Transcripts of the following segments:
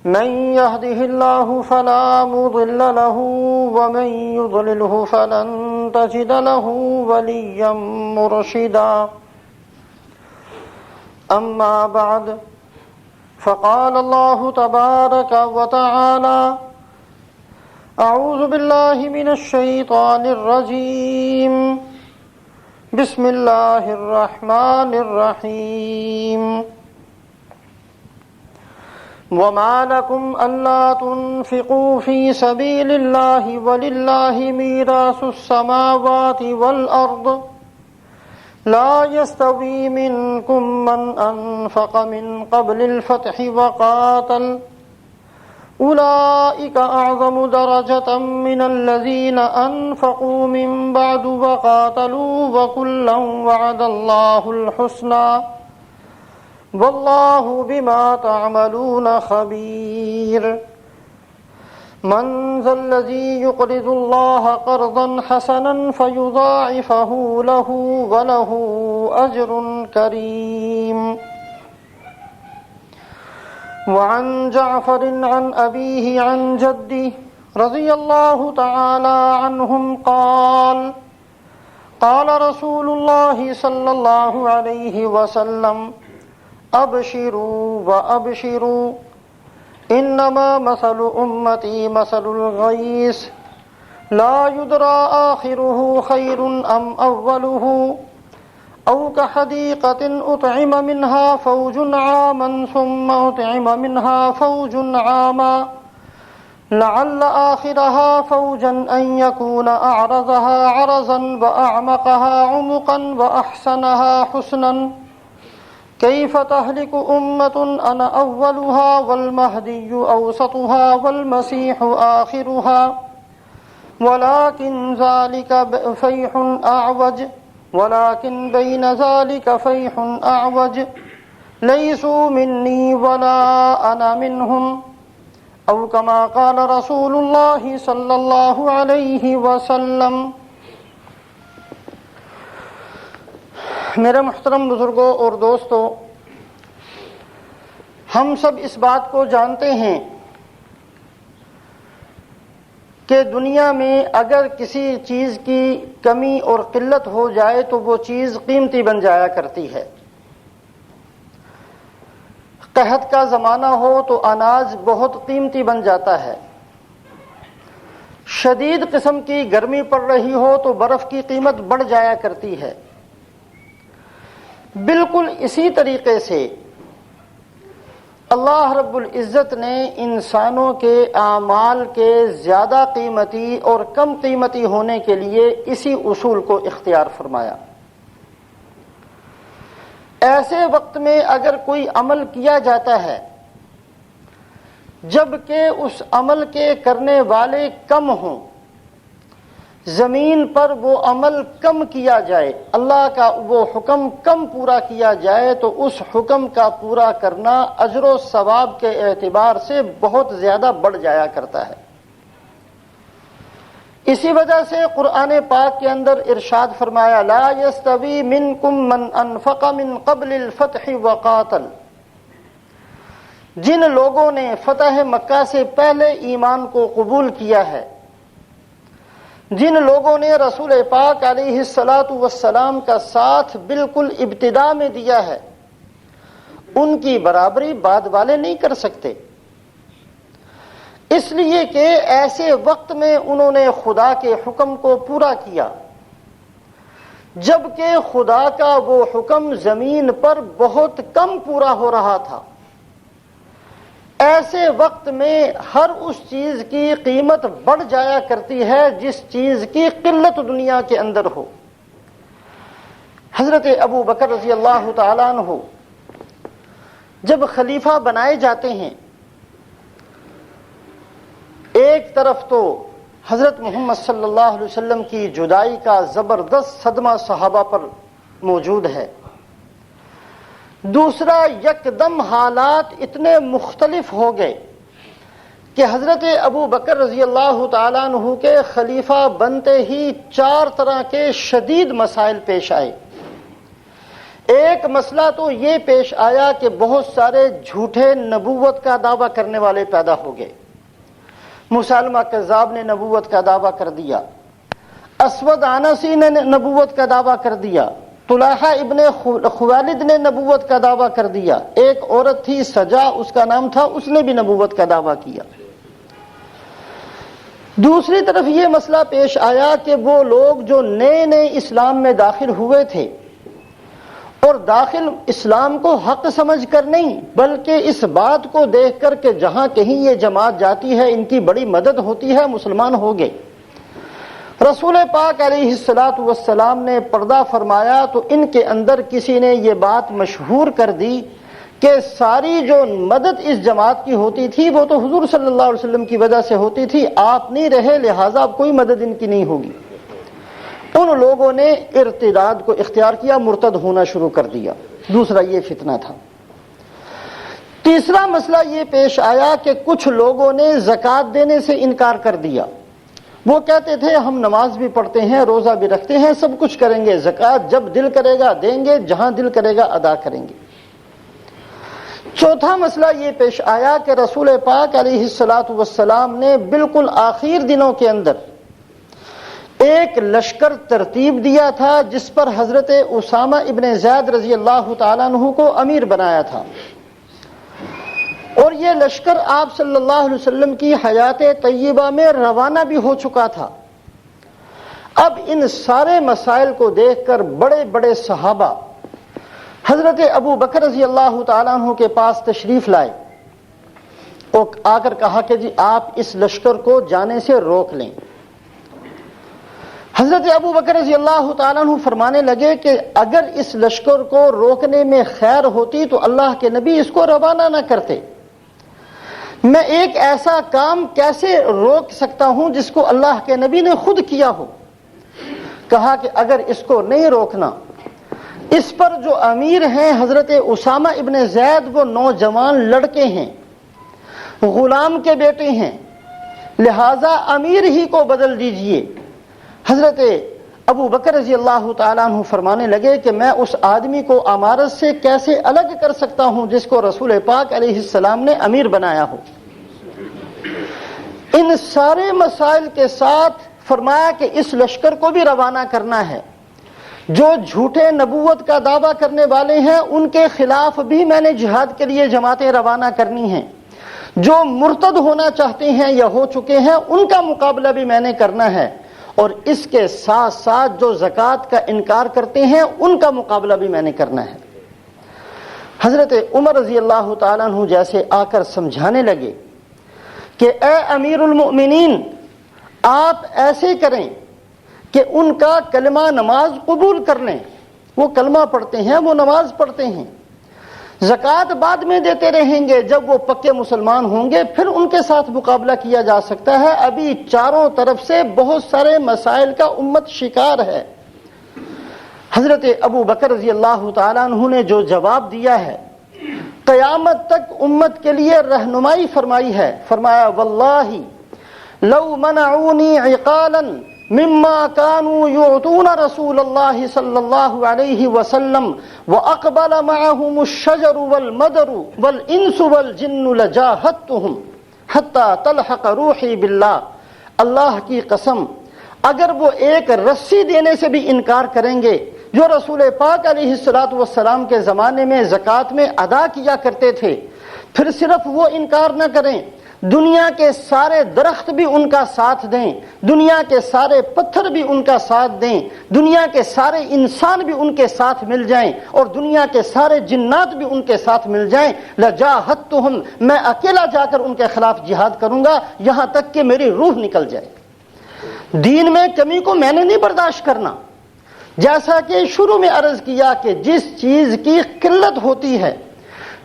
من يهده الله فلا مضل له ومن يضلله فلن تجد له وليا مرشدا. أما بعد فقال الله تبارك وتعالى: أعوذ بالله من الشيطان الرجيم. بسم الله الرحمن الرحيم. وما لكم ألا تنفقوا في سبيل الله ولله ميراث السماوات والأرض لا يستوي منكم من أنفق من قبل الفتح وقاتل أولئك أعظم درجة من الذين أنفقوا من بعد وقاتلوا وكلا وعد الله الحسنى والله بما تعملون خبير. من ذا الذي يقرض الله قرضا حسنا فيضاعفه له وله أجر كريم. وعن جعفر عن أبيه عن جده رضي الله تعالى عنهم قال: قال رسول الله صلى الله عليه وسلم: أبشروا وأبشروا إنما مثل أمتي مثل الغيث لا يدرى آخره خير أم أوله أو كحديقة أطعم منها فوج عاما ثم أطعم منها فوج عاما لعل آخرها فوجا أن يكون أعرضها عرزا وأعمقها عمقا وأحسنها حسنا. كيف تهلك أمة أنا أولها والمهدي أوسطها والمسيح آخرها ولكن بين ذلك فيح أعوج ليسوا مني ولا أنا منهم أو كما قال رسول الله صلى الله عليه وسلم. میرے محترم بزرگوں اور دوستو، ہم سب اس بات کو جانتے ہیں کہ دنیا میں اگر کسی چیز کی کمی اور قلت ہو جائے تو وہ چیز قیمتی بن جایا کرتی ہے. قحط کا زمانہ ہو تو اناج بہت قیمتی بن جاتا ہے. شدید قسم کی گرمی پڑ رہی ہو تو برف کی قیمت بڑھ جایا کرتی ہے. بالکل اسی طریقے سے اللہ رب العزت نے انسانوں کے اعمال کے زیادہ قیمتی اور کم قیمتی ہونے کے لیے اسی اصول کو اختیار فرمایا. ایسے وقت میں اگر کوئی عمل کیا جاتا ہے جبکہ اس عمل کے کرنے والے کم ہوں، زمین پر وہ عمل کم کیا جائے، اللہ کا وہ حکم کم پورا کیا جائے، تو اس حکم کا پورا کرنا اجر و ثواب کے اعتبار سے بہت زیادہ بڑھ جایا کرتا ہے. اسی وجہ سے قرآن پاک کے اندر ارشاد فرمایا: لا يستوی منکم من انفق من قبل الفتح وقاتل. جن لوگوں نے فتح مکہ سے پہلے ایمان کو قبول کیا ہے، جن لوگوں نے رسول پاک علیہ الصلاۃ والسلام کا ساتھ بالکل ابتدا میں دیا ہے، ان کی برابری بعد والے نہیں کر سکتے، اس لیے کہ ایسے وقت میں انہوں نے خدا کے حکم کو پورا کیا جبکہ خدا کا وہ حکم زمین پر بہت کم پورا ہو رہا تھا. ایسے وقت میں ہر اس چیز کی قیمت بڑھ جایا کرتی ہے جس چیز کی قلت دنیا کے اندر ہو. حضرت ابو بکر رضی اللہ تعالیٰ عنہ جب خلیفہ بنائے جاتے ہیں، ایک طرف تو حضرت محمد صلی اللہ علیہ وسلم کی جدائی کا زبردست صدمہ صحابہ پر موجود ہے، دوسرا یکدم حالات اتنے مختلف ہو گئے کہ حضرت ابو بکر رضی اللہ تعالیٰ عنہ کے خلیفہ بنتے ہی 4 طرح کے شدید مسائل پیش آئے. ایک مسئلہ تو یہ پیش آیا کہ بہت سارے جھوٹے نبوت کا دعویٰ کرنے والے پیدا ہو گئے. مسلمہ کذاب نے نبوت کا دعویٰ کر دیا، اسود عنسی نے نبوت کا دعویٰ کر دیا، طلحہ ابن خویلد نے نبوت کا دعویٰ کر دیا، ایک عورت تھی سجا اس کا نام تھا، اس نے بھی نبوت کا دعویٰ کیا. دوسری طرف یہ مسئلہ پیش آیا کہ وہ لوگ جو نئے نئے اسلام میں داخل ہوئے تھے اور داخل اسلام کو حق سمجھ کر نہیں بلکہ اس بات کو دیکھ کر کہ جہاں کہیں یہ جماعت جاتی ہے ان کی بڑی مدد ہوتی ہے، مسلمان ہو گئے. رسول پاک علیہ السلام نے پردہ فرمایا تو ان کے اندر کسی نے یہ بات مشہور کر دی کہ ساری جو مدد اس جماعت کی ہوتی تھی وہ تو حضور صلی اللہ علیہ وسلم کی وجہ سے ہوتی تھی، آپ نہیں رہے لہٰذا اب کوئی مدد ان کی نہیں ہوگی. ان لوگوں نے ارتداد کو اختیار کیا، مرتد ہونا شروع کر دیا. دوسرا یہ فتنہ تھا. تیسرا مسئلہ یہ پیش آیا کہ کچھ لوگوں نے زکوٰۃ دینے سے انکار کر دیا. وہ کہتے تھے ہم نماز بھی پڑھتے ہیں، روزہ بھی رکھتے ہیں، سب کچھ کریں گے، زکوٰۃ جب دل کرے گا دیں گے، جہاں دل کرے گا ادا کریں گے. چوتھا مسئلہ یہ پیش آیا کہ رسول پاک علیہ السلام نے بالکل آخر دنوں کے اندر ایک لشکر ترتیب دیا تھا جس پر حضرت اسامہ ابن زید رضی اللہ تعالیٰ عنہ کو امیر بنایا تھا، اور یہ لشکر آپ صلی اللہ علیہ وسلم کی حیات طیبہ میں روانہ بھی ہو چکا تھا. اب ان سارے مسائل کو دیکھ کر بڑے بڑے صحابہ حضرت ابو بکر رضی اللہ تعالیٰ عنہ کے پاس تشریف لائے اور آ کر کہا کہ جی آپ اس لشکر کو جانے سے روک لیں. حضرت ابو بکر رضی اللہ تعالیٰ عنہ فرمانے لگے کہ اگر اس لشکر کو روکنے میں خیر ہوتی تو اللہ کے نبی اس کو روانہ نہ کرتے. میں ایک ایسا کام کیسے روک سکتا ہوں جس کو اللہ کے نبی نے خود کیا ہو. کہا کہ اگر اس کو نہیں روکنا، اس پر جو امیر ہیں حضرت اسامہ ابن زید وہ نوجوان لڑکے ہیں، غلام کے بیٹے ہیں، لہذا امیر ہی کو بدل دیجئے. حضرت ابو بکر رضی اللہ تعالیٰ عنہ فرمانے لگے کہ میں اس آدمی کو امارت سے کیسے الگ کر سکتا ہوں جس کو رسول پاک علیہ السلام نے امیر بنایا ہو. ان سارے مسائل کے ساتھ فرمایا کہ اس لشکر کو بھی روانہ کرنا ہے. جو جھوٹے نبوت کا دعویٰ کرنے والے ہیں ان کے خلاف بھی میں نے جہاد کے لیے جماعتیں روانہ کرنی ہیں. جو مرتد ہونا چاہتے ہیں یا ہو چکے ہیں ان کا مقابلہ بھی میں نے کرنا ہے، اور اس کے ساتھ ساتھ جو زکوٰۃ کا انکار کرتے ہیں ان کا مقابلہ بھی میں نے کرنا ہے. حضرت عمر رضی اللہ تعالیٰ عنہ جیسے آ کر سمجھانے لگے کہ اے امیر المؤمنین آپ ایسے کریں کہ ان کا کلمہ نماز قبول کر لیں. وہ کلمہ پڑھتے ہیں، وہ نماز پڑھتے ہیں، زکوٰۃ بعد میں دیتے رہیں گے، جب وہ پکے مسلمان ہوں گے پھر ان کے ساتھ مقابلہ کیا جا سکتا ہے. ابھی چاروں طرف سے بہت سارے مسائل کا امت شکار ہے. حضرت ابو بکر رضی اللہ تعالیٰ عنہ نے جو جواب دیا ہے قیامت تک امت کے لیے رہنمائی فرمائی ہے. فرمایا واللہ لو منعونی عقالا مما كانوا يعطون رسول الله صلى الله عليه وسلم وأقبل معهم الشجر والمدر والإنس والجن لجاهدتهم حتى تلحق روحي بالله. اللہ کی قسم اگر وہ ایک رسی دینے سے بھی انکار کریں گے جو رسول پاک علیہ السلام کے زمانے میں زکوٰۃ میں ادا کیا کرتے تھے، پھر صرف وہ انکار نہ کریں، دنیا کے سارے درخت بھی ان کا ساتھ دیں، دنیا کے سارے پتھر بھی ان کا ساتھ دیں، دنیا کے سارے انسان بھی ان کے ساتھ مل جائیں اور دنیا کے سارے جنات بھی ان کے ساتھ مل جائیں، لجاہدتہم میں اکیلا جا کر ان کے خلاف جہاد کروں گا یہاں تک کہ میری روح نکل جائے. دین میں کمی کو میں نے نہیں برداشت کرنا. جیسا کہ شروع میں عرض کیا کہ جس چیز کی قلت ہوتی ہے،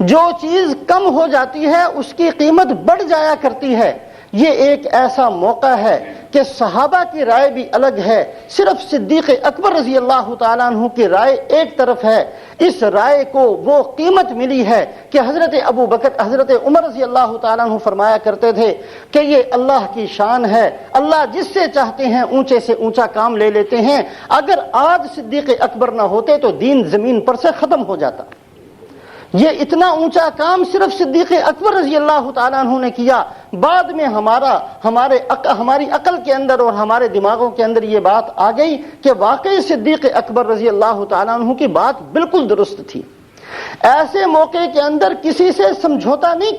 جو چیز کم ہو جاتی ہے اس کی قیمت بڑھ جایا کرتی ہے. یہ ایک ایسا موقع ہے کہ صحابہ کی رائے بھی الگ ہے، صرف صدیق اکبر رضی اللہ تعالیٰ عنہ کی رائے ایک طرف ہے۔ اس رائے کو وہ قیمت ملی ہے کہ حضرت ابو بکر، حضرت عمر رضی اللہ تعالیٰ عنہ فرمایا کرتے تھے کہ یہ اللہ کی شان ہے، اللہ جس سے چاہتے ہیں اونچے سے اونچا کام لے لیتے ہیں۔ اگر آج صدیق اکبر نہ ہوتے تو دین زمین پر سے ختم ہو جاتا۔ یہ اتنا اونچا کام صرف صدیق اکبر رضی اللہ تعالیٰ عنہ نے کیا۔ بعد میں ہماری عقل کے اندر اور ہمارے دماغوں کے اندر یہ بات آ گئی کہ واقعی صدیق اکبر رضی اللہ تعالیٰ عنہ کی بات بالکل درست تھی۔ ایسے موقع کے اندر کسی سے سمجھوتا نہیں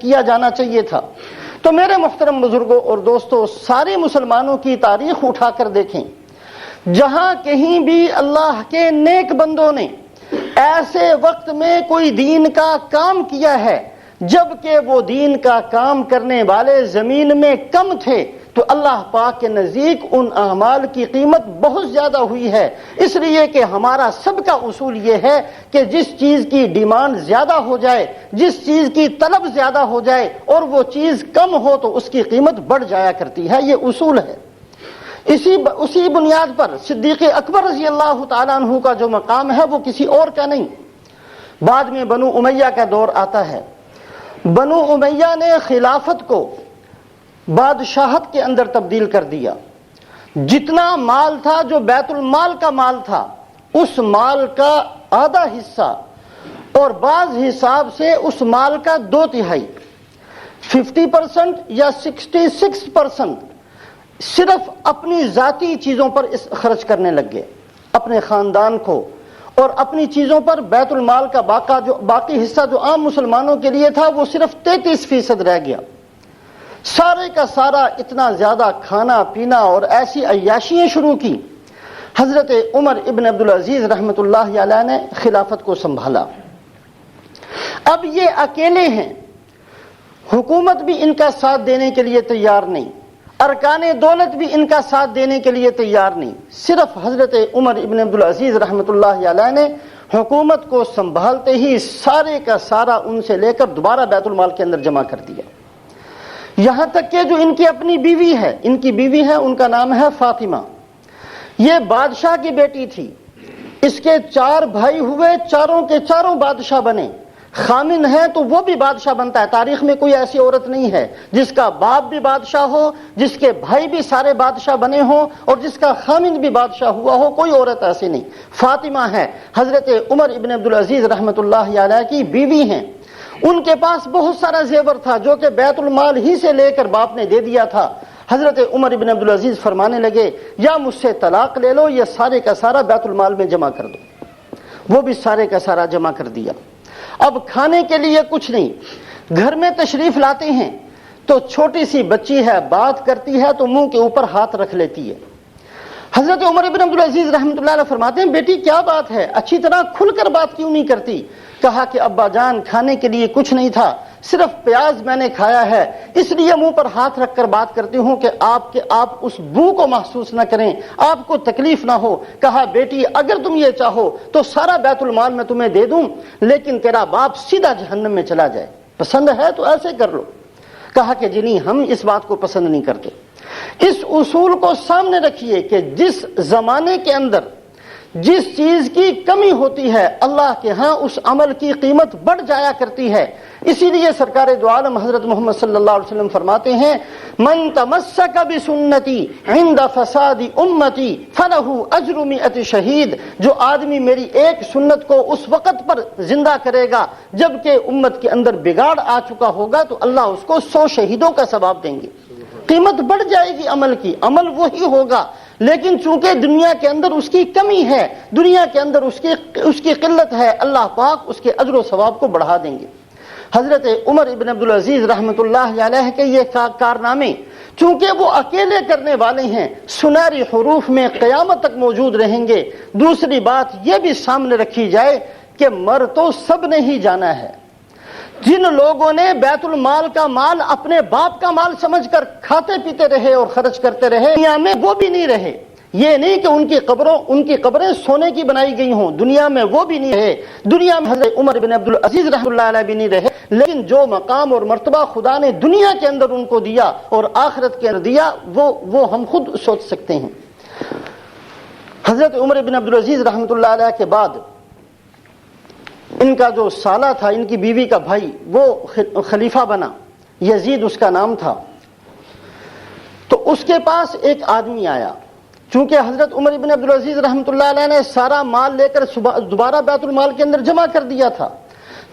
کیا جانا چاہیے تھا۔ تو میرے محترم بزرگوں اور دوستوں، سارے مسلمانوں کی تاریخ اٹھا کر دیکھیں، جہاں کہیں بھی اللہ کے نیک بندوں نے ایسے وقت میں کوئی دین کا کام کیا ہے جبکہ وہ دین کا کام کرنے والے زمین میں کم تھے، تو اللہ پاک کے نزدیک ان اعمال کی قیمت بہت زیادہ ہوئی ہے۔ اس لیے کہ ہمارا سب کا اصول یہ ہے کہ جس چیز کی ڈیمانڈ زیادہ ہو جائے، جس چیز کی طلب زیادہ ہو جائے اور وہ چیز کم ہو تو اس کی قیمت بڑھ جایا کرتی ہے، یہ اصول ہے۔ اسی بنیاد پر صدیق اکبر رضی اللہ تعالیٰ عنہ کا جو مقام ہے وہ کسی اور کا نہیں۔ بعد میں بنو امیہ کا دور آتا ہے۔ بنو امیہ نے خلافت کو بادشاہت کے اندر تبدیل کر دیا۔ جتنا مال تھا، جو بیت المال کا مال تھا، اس مال کا آدھا حصہ اور بعض حساب سے اس مال کا 2/3 50% یا 66% صرف اپنی ذاتی چیزوں پر خرچ کرنے لگ گئے، اپنے خاندان کو اور اپنی چیزوں پر۔ بیت المال کا باقی حصہ جو عام مسلمانوں کے لیے تھا وہ صرف 33% رہ گیا۔ سارے کا سارا اتنا زیادہ کھانا پینا اور ایسی عیاشیاں شروع کی۔ حضرت عمر ابن عبدالعزیز رحمۃ اللہ علیہ نے خلافت کو سنبھالا۔ اب یہ اکیلے ہیں، حکومت بھی ان کا ساتھ دینے کے لیے تیار نہیں، ارکان دولت بھی ان کا ساتھ دینے کے لیے تیار نہیں۔ صرف حضرت عمر ابن عبدالعزیز رحمۃ اللہ علیہ نے حکومت کو سنبھالتے ہی سارے کا سارا ان سے لے کر دوبارہ بیت المال کے اندر جمع کر دیا۔ یہاں تک کہ جو ان کی اپنی بیوی ہے، ان کا نام ہے فاطمہ، یہ بادشاہ کی بیٹی تھی۔ اس کے 4 بھائی ہوئے، چاروں کے چاروں بادشاہ بنے۔ خامن ہے تو وہ بھی بادشاہ بنتا ہے۔ تاریخ میں کوئی ایسی عورت نہیں ہے جس کا باپ بھی بادشاہ ہو، جس کے بھائی بھی سارے بادشاہ بنے ہوں اور جس کا خامن بھی بادشاہ ہوا ہو، کوئی عورت ایسی نہیں۔ فاطمہ ہے، حضرت عمر ابن عبدالعزیز رحمۃ اللہ علیہ کی بیوی ہیں۔ ان کے پاس بہت سارا زیور تھا جو کہ بیت المال ہی سے لے کر باپ نے دے دیا تھا۔ حضرت عمر ابن عبدالعزیز فرمانے لگے، یا مجھ سے طلاق لے لو یا سارے کا سارا بیت المال میں جمع کر دو۔ وہ بھی سارے کا سارا جمع کر دیا۔ اب کھانے کے لیے کچھ نہیں، گھر میں تشریف لاتے ہیں تو چھوٹی سی بچی ہے، بات کرتی ہے تو منہ کے اوپر ہاتھ رکھ لیتی ہے۔ حضرت عمر ابن عبدالعزیز رحمۃ اللہ علیہ فرماتے ہیں، بیٹی کیا بات ہے، اچھی طرح کھل کر بات کیوں نہیں کرتی؟ کہا کہ ابا جان، کھانے کے لیے کچھ نہیں تھا، صرف پیاز میں نے کھایا ہے، اس لیے منہ پر ہاتھ رکھ کر بات کرتی ہوں کہ آپ اس بو کو محسوس نہ کریں، آپ کو تکلیف نہ ہو۔ کہا بیٹی، اگر تم یہ چاہو تو سارا بیت المال میں تمہیں دے دوں، لیکن تیرا باپ سیدھا جہنم میں چلا جائے، پسند ہے تو ایسے کر لو۔ کہا کہ جی نہیں، ہم اس بات کو پسند نہیں کرتے۔ اس اصول کو سامنے رکھیے کہ جس زمانے کے اندر جس چیز کی کمی ہوتی ہے، اللہ کے ہاں اس عمل کی قیمت بڑھ جایا کرتی ہے۔ اسی لیے سرکار دو عالم حضرت محمد صلی اللہ علیہ وسلم فرماتے ہیں، من تمسک بسنتی عند فساد امتی فلہ اجر 100 شہید۔ جو آدمی میری ایک سنت کو اس وقت پر زندہ کرے گا جبکہ امت کے اندر بگاڑ آ چکا ہوگا تو اللہ اس کو 100 شہیدوں کا ثواب دیں گے۔ قیمت بڑھ جائے گی عمل کی، عمل وہی ہوگا، لیکن چونکہ دنیا کے اندر اس کی کمی ہے، دنیا کے اندر اس کی قلت ہے، اللہ پاک اس کے اجر و ثواب کو بڑھا دیں گے۔ حضرت عمر ابن عبدالعزیز رحمۃ اللہ علیہ کے یہ کارنامے چونکہ وہ اکیلے کرنے والے ہیں، سنہری حروف میں قیامت تک موجود رہیں گے۔ دوسری بات یہ بھی سامنے رکھی جائے کہ مر تو سب نے ہی جانا ہے۔ جن لوگوں نے بیت المال کا مال اپنے باپ کا مال سمجھ کر کھاتے پیتے رہے اور خرچ کرتے رہے، دنیا میں وہ بھی نہیں رہے۔ یہ نہیں کہ ان کی قبریں سونے کی بنائی گئی ہوں، دنیا میں وہ بھی نہیں رہے، دنیا میں حضرت عمر بن عبدالعزیز رحمۃ اللہ علیہ بھی نہیں رہے، لیکن جو مقام اور مرتبہ خدا نے دنیا کے اندر ان کو دیا اور آخرت کے اندر دیا وہ ہم خود سوچ سکتے ہیں۔ حضرت عمر بن عبدالعزیز رحمۃ اللہ علیہ کے بعد ان کا جو سالہ تھا، ان کی بیوی کا بھائی، وہ خلیفہ بنا، یزید اس کا نام تھا۔ تو اس کے پاس ایک آدمی آیا، چونکہ حضرت عمر بن عبدالعزیز رحمۃ اللہ علیہ نے سارا مال لے کر دوبارہ بیت المال کے اندر جمع کر دیا تھا،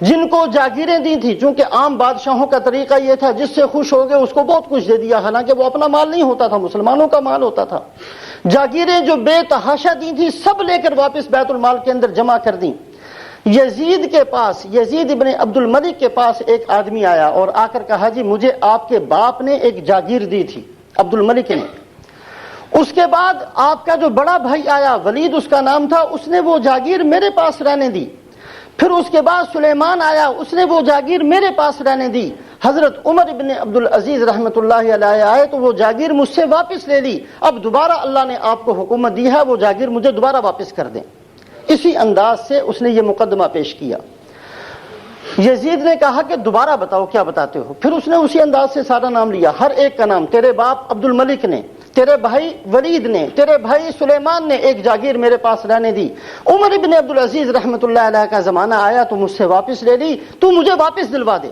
جن کو جاگیریں دی تھی، چونکہ عام بادشاہوں کا طریقہ یہ تھا جس سے خوش ہو گئے اس کو بہت کچھ دے دیا، حالانکہ وہ اپنا مال نہیں ہوتا تھا، مسلمانوں کا مال ہوتا تھا۔ جاگیریں جو بے تحاشا دی تھی سب لے کر واپس بیت المال کے اندر جمع کر دیں۔ یزید کے پاس، یزید ابن عبد الملک کے پاس ایک آدمی آیا اور آ کر کہا جی مجھے آپ کے باپ نے ایک جاگیر دی تھی، عبد الملک نے۔ اس کے بعد آپ کا جو بڑا بھائی آیا، ولید اس کا نام تھا، اس نے وہ جاگیر میرے پاس رہنے دی۔ پھر اس کے بعد سلیمان آیا، اس نے وہ جاگیر میرے پاس رہنے دی۔ حضرت عمر بن عبدالعزیز رحمۃ اللہ علیہ آئے تو وہ جاگیر مجھ سے واپس لے لی، اب دوبارہ اللہ نے آپ کو حکومت دی ہے، وہ جاگیر مجھے دوبارہ واپس کر دیں۔ اسی انداز سے اس نے یہ مقدمہ پیش کیا۔ یزید نے کہا کہ دوبارہ بتاؤ کیا بتاتے ہو؟ پھر اس نے اسی انداز سے سارا نام لیا، ہر ایک کا نام، تیرے باپ عبد الملک نے، تیرے بھائی ولید نے، تیرے بھائی سلیمان نے ایک جاگیر میرے پاس رہنے دی، عمر بن عبدالعزیز رحمۃ اللہ علیہ کا زمانہ آیا تو مجھ سے واپس لے لی، تو مجھے واپس دلوا دے۔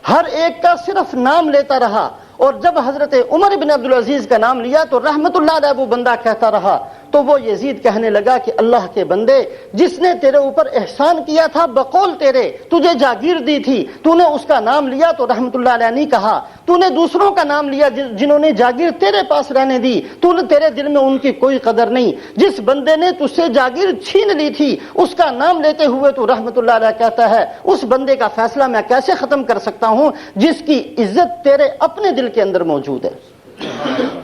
ہر ایک کا صرف نام لیتا رہا، اور جب حضرت عمر بن عبدالعزیز کا نام لیا تو رحمت اللہ علیہ وہ بندہ کہتا رہا، تو وہ یزید کہنے لگا کہ اللہ کے بندے، جس نے تیرے اوپر احسان کیا تھا بقول تیرے، تجھے جاگیر دی تھی، تو نے اس کا نام لیا تو رحمت اللہ علیہ نہیں کہا، تو نے دوسروں کا نام لیا جنہوں نے جاگیر تیرے پاس رہنے دی، تو نے تیرے دل میں ان کی کوئی قدر نہیں۔ جس بندے نے تجھ سے جاگیر چھین لی تھی اس کا نام لیتے ہوئے تو رحمت اللہ علیہ کہتا ہے اس بندے کا فیصلہ میں کیسے ختم کر سکتا ہوں جس کی عزت تیرے اپنے دل کے اندر موجود ہے۔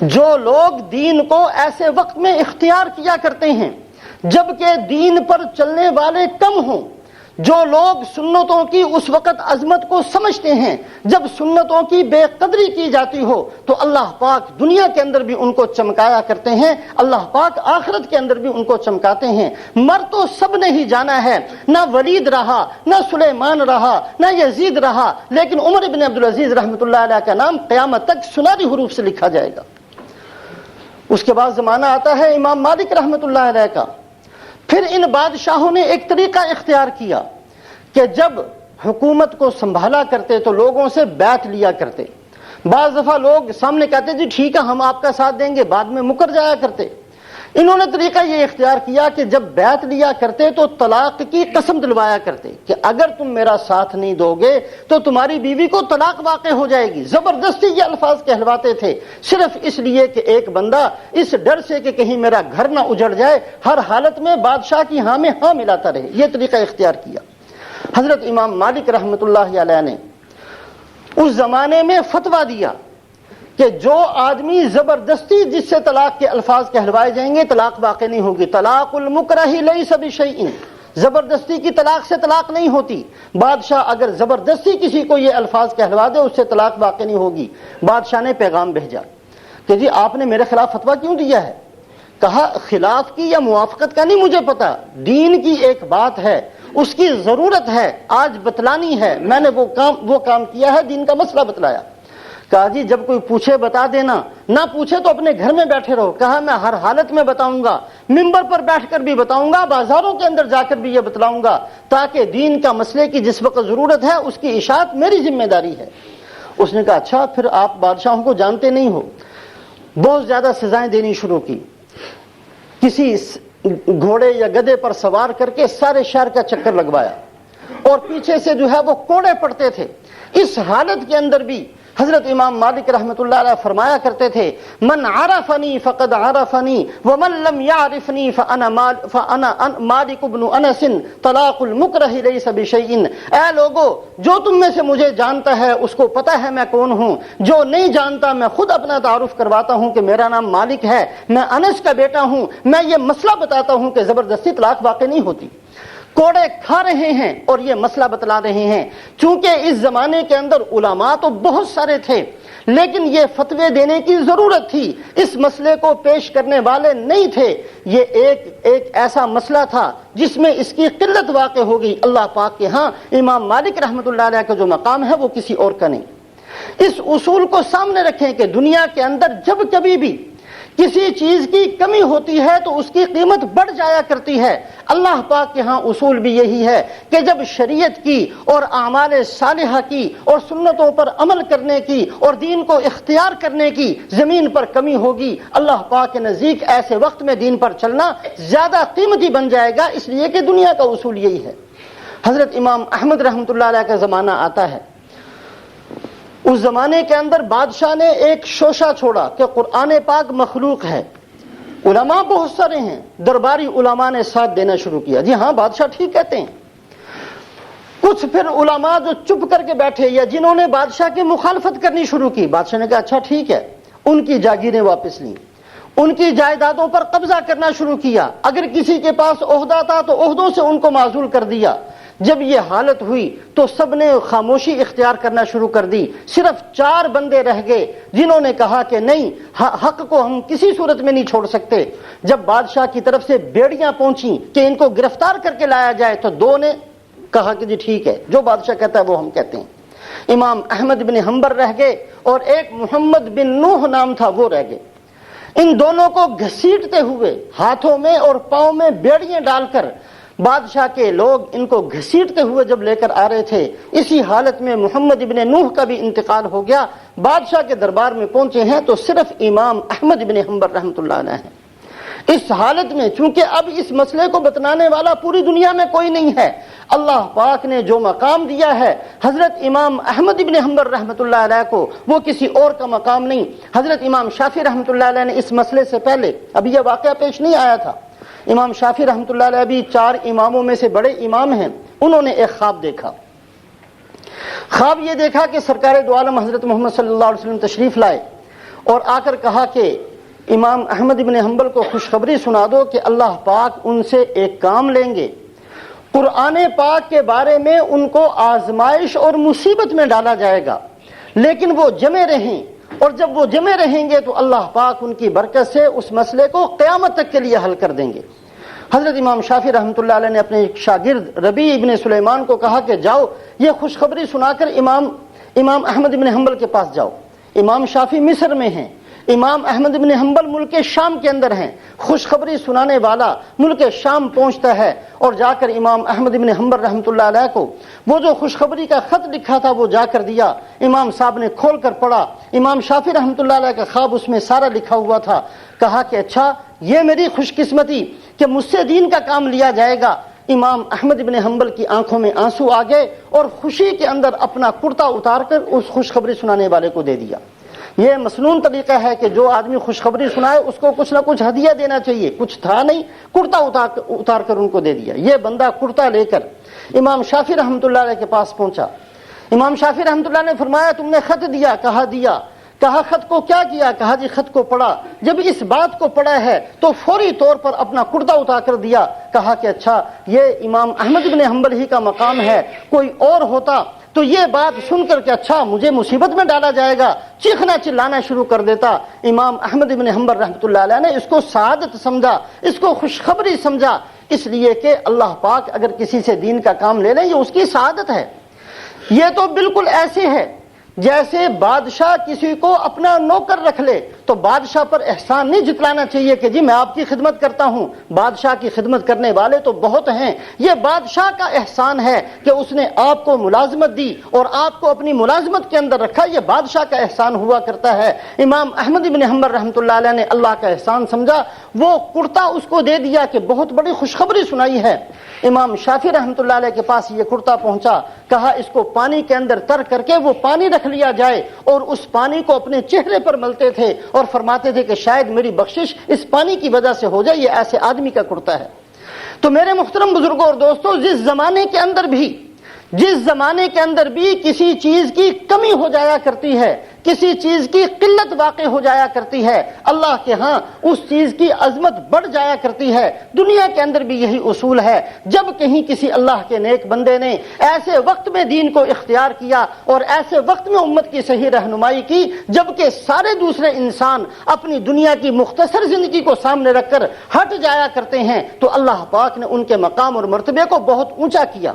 جو لوگ دین کو ایسے وقت میں اختیار کیا کرتے ہیں جبکہ دین پر چلنے والے کم ہوں، جو لوگ سنتوں کی اس وقت عظمت کو سمجھتے ہیں جب سنتوں کی بے قدری کی جاتی ہو، تو اللہ پاک دنیا کے اندر بھی ان کو چمکایا کرتے ہیں، اللہ پاک آخرت کے اندر بھی ان کو چمکاتے ہیں۔ مر تو سب نے ہی جانا ہے، نہ ولید رہا، نہ سلیمان رہا، نہ یزید رہا، لیکن عمر بن عبدالعزیز رحمۃ اللہ علیہ کا نام قیامت تک سنہری حروف سے لکھا جائے گا۔ اس کے بعد زمانہ آتا ہے امام مالک رحمۃ اللہ علیہ کا۔ پھر ان بادشاہوں نے ایک طریقہ اختیار کیا کہ جب حکومت کو سنبھالا کرتے تو لوگوں سے بیعت لیا کرتے۔ بعض دفعہ لوگ سامنے کہتے جی ٹھیک ہے ہم آپ کا ساتھ دیں گے، بعد میں مکر جایا کرتے۔ انہوں نے طریقہ یہ اختیار کیا کہ جب بیعت لیا کرتے تو طلاق کی قسم دلوایا کرتے کہ اگر تم میرا ساتھ نہیں دو گے تو تمہاری بیوی کو طلاق واقع ہو جائے گی۔ زبردستی یہ الفاظ کہلواتے تھے، صرف اس لیے کہ ایک بندہ اس ڈر سے کہ کہیں میرا گھر نہ اجڑ جائے ہر حالت میں بادشاہ کی ہاں میں ہاں ملاتا رہے، یہ طریقہ اختیار کیا۔ حضرت امام مالک رحمۃ اللہ علیہ نے اس زمانے میں فتویٰ دیا کہ جو آدمی زبردستی جس سے طلاق کے الفاظ کہلوائے جائیں گے طلاق واقع نہیں ہوگی۔ طلاق المکرہ لیس بشیء، زبردستی کی طلاق سے طلاق نہیں ہوتی۔ بادشاہ اگر زبردستی کسی کو یہ الفاظ کہلوا دے اس سے طلاق واقع نہیں ہوگی۔ بادشاہ نے پیغام بھیجا کہ جی آپ نے میرے خلاف فتویٰ کیوں دیا ہے؟ کہا خلاف کی یا موافقت کا نہیں مجھے پتا، دین کی ایک بات ہے، اس کی ضرورت ہے، آج بتلانی ہے، میں نے وہ کام کیا ہے، دین کا مسئلہ بتلایا۔ کہا جی جب کوئی پوچھے بتا دینا، نہ پوچھے تو اپنے گھر میں بیٹھے رہو۔ کہا میں ہر حالت میں بتاؤں گا، ممبر پر بیٹھ کر بھی بتاؤں گا، بازاروں کے اندر جا کر بھی یہ بتلاؤں گا، تاکہ دین کا مسئلے کی جس وقت ضرورت ہے اس کی اشاعت میری ذمہ داری ہے۔ اس نے کہا اچھا پھر آپ بادشاہوں کو جانتے نہیں ہو۔ بہت زیادہ سزائیں دینی شروع کی، کسی گھوڑے یا گدھے پر سوار کر کے سارے شہر کا چکر لگوایا، اور پیچھے سے جو ہے وہ کوڑے پڑتے تھے۔ اس حالت کے اندر بھی حضرت امام مالک رحمۃ اللہ علیہ فرمایا کرتے تھے من عرفنی فقد عرفنی ومن لم يعرفنی فانا مالک بن انس طلاق المکرہ لیس بشیء۔ اے لوگو جو تم میں سے مجھے جانتا ہے اس کو پتہ ہے میں کون ہوں، جو نہیں جانتا میں خود اپنا تعارف کرواتا ہوں کہ میرا نام مالک ہے، میں انس کا بیٹا ہوں، میں یہ مسئلہ بتاتا ہوں کہ زبردستی طلاق واقع نہیں ہوتی۔ کوڑے کھا رہے ہیں اور یہ مسئلہ بتلا رہے ہیں۔ چونکہ اس زمانے کے اندر علماء تو بہت سارے تھے لیکن یہ فتوے دینے کی ضرورت تھی، اس مسئلے کو پیش کرنے والے نہیں تھے، یہ ایک ایسا مسئلہ تھا جس میں اس کی قلت واقع ہوگی۔ اللہ پاک کے ہاں امام مالک رحمۃ اللہ علیہ کا جو مقام ہے وہ کسی اور کا نہیں۔ اس اصول کو سامنے رکھیں کہ دنیا کے اندر جب کبھی بھی کسی چیز کی کمی ہوتی ہے تو اس کی قیمت بڑھ جایا کرتی ہے۔ اللہ پاک کے ہاں اصول بھی یہی ہے کہ جب شریعت کی اور اعمال صالحہ کی اور سنتوں پر عمل کرنے کی اور دین کو اختیار کرنے کی زمین پر کمی ہوگی، اللہ پاک کے نزدیک ایسے وقت میں دین پر چلنا زیادہ قیمتی بن جائے گا، اس لیے کہ دنیا کا اصول یہی ہے۔ حضرت امام احمد رحمۃ اللہ علیہ کا زمانہ آتا ہے، اس زمانے کے اندر بادشاہ نے ایک شوشہ چھوڑا کہ قرآن پاک مخلوق ہے۔ علماء بہت سارے ہیں، درباری علماء نے ساتھ دینا شروع کیا، جی ہاں بادشاہ ٹھیک کہتے ہیں۔ کچھ پھر علماء جو چپ کر کے بیٹھے یا جنہوں نے بادشاہ کی مخالفت کرنی شروع کی، بادشاہ نے کہا اچھا ٹھیک ہے، ان کی جاگیریں واپس لیں، ان کی جائیدادوں پر قبضہ کرنا شروع کیا، اگر کسی کے پاس عہدہ تھا تو عہدوں سے ان کو معزول کر دیا۔ جب یہ حالت ہوئی تو سب نے خاموشی اختیار کرنا شروع کر دی، صرف 4 بندے رہ گئے جنہوں نے کہا کہ نہیں، حق کو ہم کسی صورت میں نہیں چھوڑ سکتے۔ جب بادشاہ کی طرف سے بیڑیاں پہنچیں کہ ان کو گرفتار کر کے لایا جائے تو 2 نے کہا کہ جی ٹھیک ہے، جو بادشاہ کہتا ہے وہ ہم کہتے ہیں۔ امام احمد بن حنبل رہ گئے اور ایک محمد بن نوح نام تھا، وہ رہ گئے۔ ان دونوں کو گھسیٹتے ہوئے ہاتھوں میں اور پاؤں میں بیڑیاں ڈال کر بادشاہ کے لوگ ان کو گھسیٹتے ہوئے جب لے کر آ رہے تھے، اسی حالت میں محمد ابن نوح کا بھی انتقال ہو گیا۔ بادشاہ کے دربار میں پہنچے ہیں تو صرف امام احمد ابن حنبل رحمۃ اللہ علیہ ہیں۔ اس حالت میں چونکہ اب اس مسئلے کو بتلانے والا پوری دنیا میں کوئی نہیں ہے، اللہ پاک نے جو مقام دیا ہے حضرت امام احمد ابن حنبل رحمۃ اللہ علیہ کو، وہ کسی اور کا مقام نہیں۔ حضرت امام شافعی رحمۃ اللہ علیہ نے اس مسئلے سے پہلے، ابھی یہ واقعہ پیش نہیں آیا تھا، امام شافعی رحمۃ اللہ علیہ بھی 4 اماموں میں سے بڑے امام ہیں، انہوں نے ایک خواب دیکھا۔ خواب یہ دیکھا کہ سرکار دو عالم حضرت محمد صلی اللہ علیہ وسلم تشریف لائے اور آ کر کہا کہ امام احمد بن حنبل کو خوشخبری سنا دو کہ اللہ پاک ان سے ایک کام لیں گے، قرآن پاک کے بارے میں ان کو آزمائش اور مصیبت میں ڈالا جائے گا، لیکن وہ جمے رہیں، اور جب وہ جمے رہیں گے تو اللہ پاک ان کی برکت سے اس مسئلے کو قیامت تک کے لیے حل کر دیں گے۔ حضرت امام شافعی رحمۃ اللہ علیہ نے اپنے شاگرد ربیع ابن سلیمان کو کہا کہ جاؤ یہ خوشخبری سنا کر امام احمد بن حنبل کے پاس جاؤ۔ امام شافعی مصر میں ہیں، امام احمد بن حنبل ملک شام کے اندر ہیں، خوشخبری سنانے والا ملک شام پہنچتا ہے اور جا کر امام احمد بن حنبل رحمۃ اللہ علیہ کو وہ جو خوشخبری کا خط لکھا تھا وہ جا کر دیا۔ امام صاحب نے کھول کر پڑھا، امام شافعی رحمۃ اللہ علیہ کا خواب اس میں سارا لکھا ہوا تھا۔ کہا کہ اچھا یہ میری خوش قسمتی کہ مجھ سے دین کا کام لیا جائے گا۔ امام احمد بن حنبل کی آنکھوں میں آنسو آ گئے اور خوشی کے اندر اپنا کرتا اتار کر اس خوشخبری سنانے والے کو دے دیا۔ یہ مسنون طریقہ ہے کہ جو آدمی خوشخبری سنائے اس کو کچھ نہ کچھ ہدیہ دینا چاہیے، کچھ تھا نہیں، کرتا اتار کر ان کو دے دیا۔ یہ بندہ کرتا لے کر امام شافعی رحمۃ اللہ علیہ کے پاس پہنچا۔ امام شافعی رحمۃ اللہ نے فرمایا تم نے خط دیا؟ کہا دیا۔ کہا خط کو کیا کیا؟ کہا جی خط کو پڑھا۔ جب اس بات کو پڑھا ہے تو فوری طور پر اپنا کرتا اتار کر دیا۔ کہا کہ اچھا یہ امام احمد بن حنبل ہی کا مقام ہے، کوئی اور ہوتا تو یہ بات سن کر کہ اچھا مجھے مصیبت میں ڈالا جائے گا چیخنا چلانا شروع کر دیتا۔ امام احمد بن حنبل رحمۃ اللہ علیہ نے اس کو سعادت سمجھا، اس کو خوشخبری سمجھا، اس لیے کہ اللہ پاک اگر کسی سے دین کا کام لے لیں یہ اس کی سعادت ہے۔ یہ تو بالکل ایسے ہے جیسے بادشاہ کسی کو اپنا نوکر رکھ لے تو بادشاہ پر احسان نہیں جتلانا چاہیے کہ جی میں آپ کی خدمت کرتا ہوں، بادشاہ کی خدمت کرنے والے تو بہت ہیں، یہ بادشاہ کا احسان ہے کہ اس نے آپ کو ملازمت دی اور آپ کو اپنی ملازمت کے اندر رکھا، یہ بادشاہ کا احسان ہوا کرتا ہے۔ امام احمد بن حنبل رحمۃ اللہ علیہ نے اللہ کا احسان سمجھا، وہ کرتا اس کو دے دیا کہ بہت بڑی خوشخبری سنائی ہے۔ امام شافعی رحمۃ اللہ علیہ کے پاس یہ کرتا پہنچا، کہا اس کو پانی کے اندر تر کر کے وہ پانی رکھ لیا جائے، اور اس پانی کو اپنے چہرے پر ملتے تھے اور فرماتے تھے کہ شاید میری بخشش اس پانی کی وجہ سے ہو جائے، یہ ایسے آدمی کا کرتا ہے۔ تو میرے محترم بزرگوں اور دوستوں، جس زمانے کے اندر بھی جس زمانے کے اندر بھی کسی چیز کی کمی ہو جایا کرتی ہے، کسی چیز کی قلت واقع ہو جایا کرتی ہے، اللہ کے ہاں اس چیز کی عظمت بڑھ جایا کرتی ہے۔ دنیا کے اندر بھی یہی اصول ہے، جب کہیں کسی اللہ کے نیک بندے نے ایسے وقت میں دین کو اختیار کیا اور ایسے وقت میں امت کی صحیح رہنمائی کی جبکہ سارے دوسرے انسان اپنی دنیا کی مختصر زندگی کو سامنے رکھ کر ہٹ جایا کرتے ہیں، تو اللہ پاک نے ان کے مقام اور مرتبے کو بہت اونچا کیا۔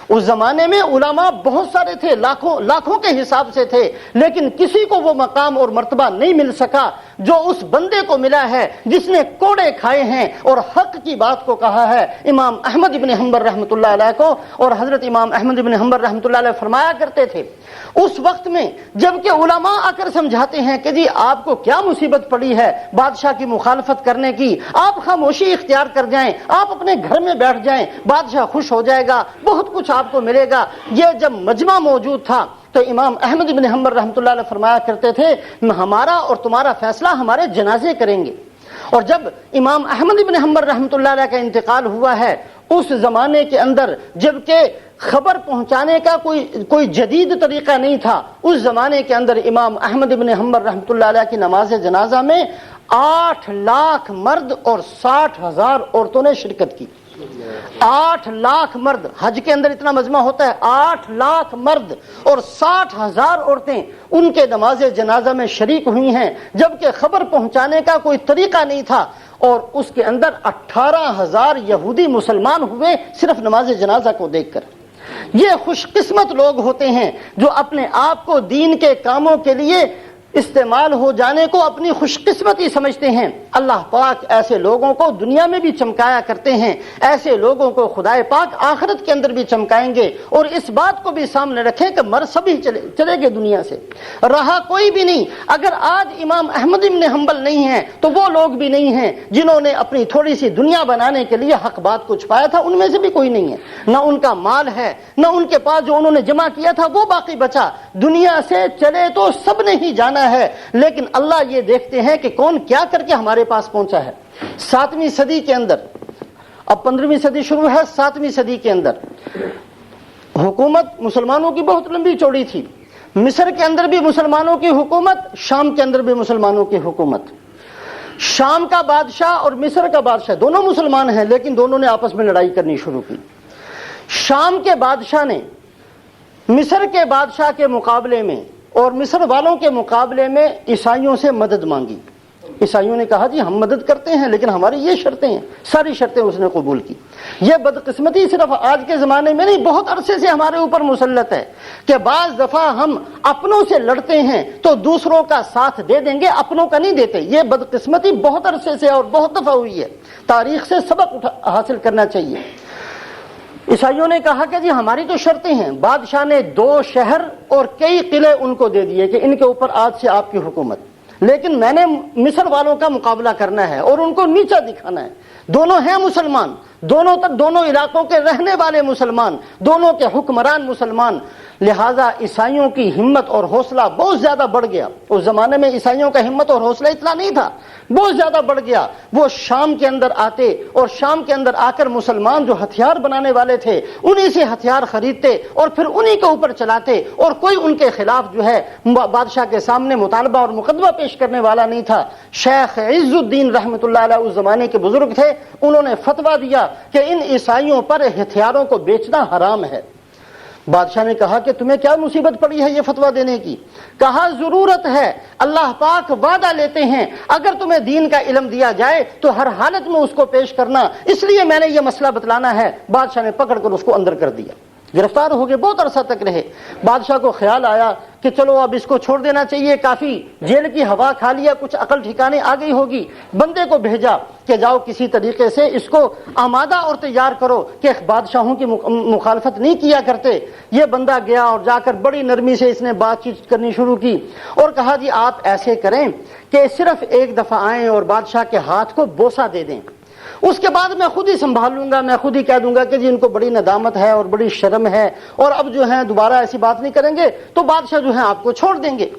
اس زمانے میں علماء بہت سارے تھے، لاکھوں کے حساب سے تھے، لیکن کسی کو وہ مقام اور مرتبہ نہیں مل سکا جو اس بندے کو ملا ہے جس نے کوڑے کھائے ہیں اور حق کی بات کو کہا ہے۔ امام احمد ابن حنبل رحمۃ اللہ علیہ کو، اور حضرت امام احمد ابن حنبل رحمۃ اللہ علیہ فرمایا کرتے تھے اس وقت میں جب کہ علماء آ کر سمجھاتے ہیں کہ جی آپ کو کیا مصیبت پڑی ہے بادشاہ کی مخالفت کرنے کی، آپ خاموشی اختیار کر جائیں، آپ اپنے گھر میں بیٹھ جائیں، بادشاہ خوش ہو جائے گا، بہت کچھ آپ کو ملے گا۔ یہ جب مجمع موجود تھا تو امام احمد بن حنبل رحمۃ اللہ علیہ فرمایا کرتے تھے ہمارا اور تمہارا فیصلہ ہمارے جنازے کریں گے۔ اور جب امام احمد بن حنبل رحمۃ اللہ علیہ کا انتقال ہوا ہے اس زمانے کے اندر جبکہ خبر پہنچانے کا کوئی جدید طریقہ نہیں تھا، اس زمانے کے اندر امام احمد بن حنبل رحمۃ اللہ علیہ کی نماز جنازہ میں 8 لاکھ مرد اور 60,000 عورتوں نے شرکت کی۔ 8 لاکھ مرد، حج کے اندر اتنا مجمع ہوتا ہے، 8 لاکھ مرد اور 60,000 عورتیں ان کے نماز جنازہ میں شریک ہوئی ہیں جبکہ خبر پہنچانے کا کوئی طریقہ نہیں تھا، اور اس کے اندر 18,000 یہودی مسلمان ہوئے صرف نماز جنازہ کو دیکھ کر۔ یہ خوش قسمت لوگ ہوتے ہیں جو اپنے آپ کو دین کے کاموں کے لیے استعمال ہو جانے کو اپنی خوش قسمتی سمجھتے ہیں۔ اللہ پاک ایسے لوگوں کو دنیا میں بھی چمکایا کرتے ہیں، ایسے لوگوں کو خدائے پاک آخرت کے اندر بھی چمکائیں گے۔ اور اس بات کو بھی سامنے رکھیں کہ مر سبھی چلے گئے دنیا سے، رہا کوئی بھی نہیں۔ اگر آج امام احمد بن حنبل نہیں ہیں تو وہ لوگ بھی نہیں ہیں جنہوں نے اپنی تھوڑی سی دنیا بنانے کے لیے حق بات کو چھپایا تھا، ان میں سے بھی کوئی نہیں ہے، نہ ان کا مال ہے، نہ ان کے پاس جو انہوں نے جمع کیا تھا وہ باقی بچا۔ دنیا سے چلے تو سب نے ہی جانا ہے، لیکن اللہ یہ دیکھتے ہیں کہ کون کیا کر کے ہمارے پاس پہنچا ہے۔ 7ویں صدی کے اندر، اب 15ویں صدی شروع ہے، 7ویں صدی کے اندر حکومت مسلمانوں کی بہت لمبی چوڑی تھی۔ مصر کے اندر بھی مسلمانوں کی حکومت، شام کے اندر بھی مسلمانوں کی حکومت۔ شام کا بادشاہ اور مصر کا بادشاہ دونوں مسلمان ہیں لیکن دونوں نے آپس میں لڑائی کرنی شروع کی۔ شام کے بادشاہ نے مصر کے بادشاہ کے مقابلے میں اور مصر والوں کے مقابلے میں عیسائیوں سے مدد مانگی۔ عیسائیوں نے کہا جی ہم مدد کرتے ہیں لیکن ہماری یہ شرطیں ہیں، ساری شرطیں اس نے قبول کی۔ یہ بدقسمتی صرف آج کے زمانے میں نہیں، بہت عرصے سے ہمارے اوپر مسلط ہے کہ بعض دفعہ ہم اپنوں سے لڑتے ہیں تو دوسروں کا ساتھ دے دیں گے، اپنوں کا نہیں دیتے۔ یہ بدقسمتی بہت عرصے سے اور بہت دفعہ ہوئی ہے، تاریخ سے سبق حاصل کرنا چاہیے۔ عیسائیوں نے کہا کہ جی ہماری تو شرطیں ہیں۔ بادشاہ نے 2 شہر اور کئی قلعے ان کو دے دیے کہ ان کے اوپر آج سے آپ کی حکومت، لیکن میں نے مصر والوں کا مقابلہ کرنا ہے اور ان کو نیچا دکھانا ہے۔ دونوں ہیں مسلمان، دونوں علاقوں کے رہنے والے مسلمان، دونوں کے حکمران مسلمان، لہذا عیسائیوں کی ہمت اور حوصلہ بہت زیادہ بڑھ گیا۔ اس زمانے میں عیسائیوں کا ہمت اور حوصلہ اتنا نہیں تھا، بہت زیادہ بڑھ گیا۔ وہ شام کے اندر آتے اور شام کے اندر آ کر مسلمان جو ہتھیار بنانے والے تھے انہی سے ہتھیار خریدتے اور پھر انہی کے اوپر چلاتے، اور کوئی ان کے خلاف جو ہے بادشاہ کے سامنے مطالبہ اور مقدمہ پیش کرنے والا نہیں تھا۔ شیخ عز الدین رحمۃ اللہ علیہ اس زمانے کے بزرگ تھے، انہوں نے فتویٰ دیا کہ ان عیسائیوں پر ہتھیاروں کو بیچنا حرام ہے۔ بادشاہ نے کہا کہ تمہیں کیا مصیبت پڑی ہے یہ فتویٰ دینے کی؟ کہا ضرورت ہے، اللہ پاک وعدہ لیتے ہیں اگر تمہیں دین کا علم دیا جائے تو ہر حالت میں اس کو پیش کرنا، اس لیے میں نے یہ مسئلہ بتلانا ہے۔ بادشاہ نے پکڑ کر اس کو اندر کر دیا، گرفتار ہو گئے، بہت عرصہ تک رہے۔ بادشاہ کو خیال آیا کہ چلو اب اس کو چھوڑ دینا چاہیے، کافی جیل کی ہوا کھا لیا، کچھ عقل ٹھکانے آ گئی ہوگی۔ بندے کو بھیجا کہ جاؤ کسی طریقے سے اس کو آمادہ اور تیار کرو کہ بادشاہوں کی مخالفت نہیں کیا کرتے۔ یہ بندہ گیا اور جا کر بڑی نرمی سے اس نے بات چیت کرنی شروع کی اور کہا جی آپ ایسے کریں کہ صرف ایک دفعہ آئیں اور بادشاہ کے ہاتھ کو بوسہ دے دیں، اس کے بعد میں خود ہی سنبھال لوں گا، میں خود ہی کہہ دوں گا کہ جی ان کو بڑی ندامت ہے اور بڑی شرم ہے اور اب جو ہے دوبارہ ایسی بات نہیں کریں گے، تو بادشاہ جو ہے آپ کو چھوڑ دیں گے۔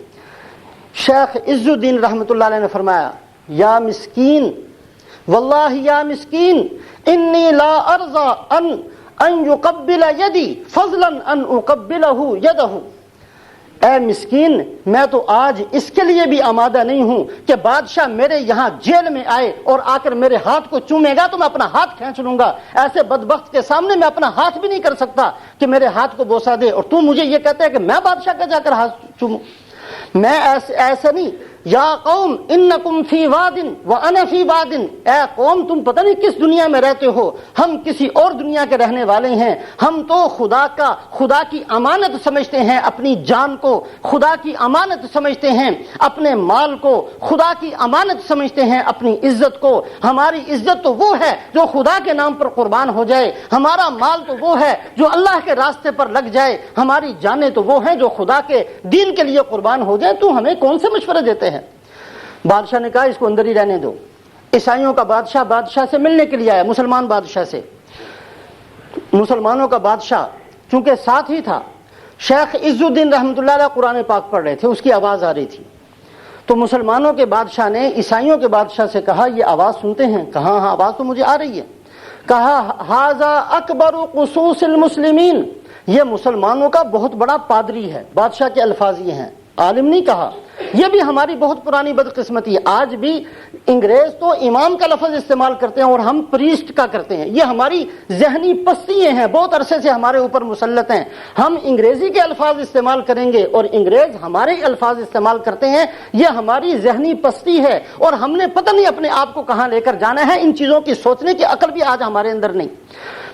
شیخ عز الدین رحمۃ اللہ علیہ نے فرمایا یا مسکین، واللہ یا مسکین، انی لا ارضى ان ان یقبل یدی فضلا ان اقبلہ یدہ، اے مسکین میں تو آج اس کے لیے بھی آمادہ نہیں ہوں کہ بادشاہ میرے یہاں جیل میں آئے اور آ کر میرے ہاتھ کو چومے گا تو میں اپنا ہاتھ کھینچ لوں گا۔ ایسے بدبخت کے سامنے میں اپنا ہاتھ بھی نہیں کر سکتا کہ میرے ہاتھ کو بوسہ دے، اور تو مجھے یہ کہتا ہے کہ میں بادشاہ کا جا کر ہاتھ چوموں؟ میں ایسا نہیں۔ یا قوم انکم فی واد وانا فی واد، اے قوم تم پتہ نہیں کس دنیا میں رہتے ہو، ہم کسی اور دنیا کے رہنے والے ہیں۔ ہم تو خدا کی امانت سمجھتے ہیں اپنی جان کو، خدا کی امانت سمجھتے ہیں اپنے مال کو، خدا کی امانت سمجھتے ہیں اپنی عزت کو۔ ہماری عزت تو وہ ہے جو خدا کے نام پر قربان ہو جائے، ہمارا مال تو وہ ہے جو اللہ کے راستے پر لگ جائے، ہماری جانیں تو وہ ہیں جو خدا کے دین کے لیے قربان ہو جائے۔ تو ہمیں کون سے مشورے دیتے ہیں؟ بادشاہ نے کہا اس کو اندر ہی رہنے دو۔ عیسائیوں کا بادشاہ سے ملنے کے لیے آیا، مسلمان بادشاہ سے۔ مسلمانوں کا بادشاہ چونکہ ساتھ ہی تھا، شیخ عز الدین رحمۃ اللہ علیہ قرآن پاک پڑھ رہے تھے، اس کی آواز آ رہی تھی، تو مسلمانوں کے بادشاہ نے عیسائیوں کے بادشاہ سے کہا یہ آواز سنتے ہیں؟ کہا ہاں آواز تو مجھے آ رہی ہے۔ کہا ھذا اکبر خصوص المسلمین، یہ مسلمانوں کا بہت بڑا پادری ہے۔ بادشاہ کے الفاظ یہ ہیں، عالم نہیں کہا۔ یہ بھی ہماری بہت پرانی بدقسمتی ہے، آج بھی انگریز تو امام کا لفظ استعمال کرتے ہیں اور ہم پریسٹ کا کرتے ہیں۔ یہ ہماری ذہنی پستیاں ہیں، بہت عرصے سے ہمارے اوپر مسلط ہیں۔ ہم انگریزی کے الفاظ استعمال کریں گے اور انگریز ہمارے الفاظ استعمال کرتے ہیں، یہ ہماری ذہنی پستی ہے، اور ہم نے پتہ نہیں اپنے آپ کو کہاں لے کر جانا ہے۔ ان چیزوں کی سوچنے کی عقل بھی آج ہمارے اندر نہیں۔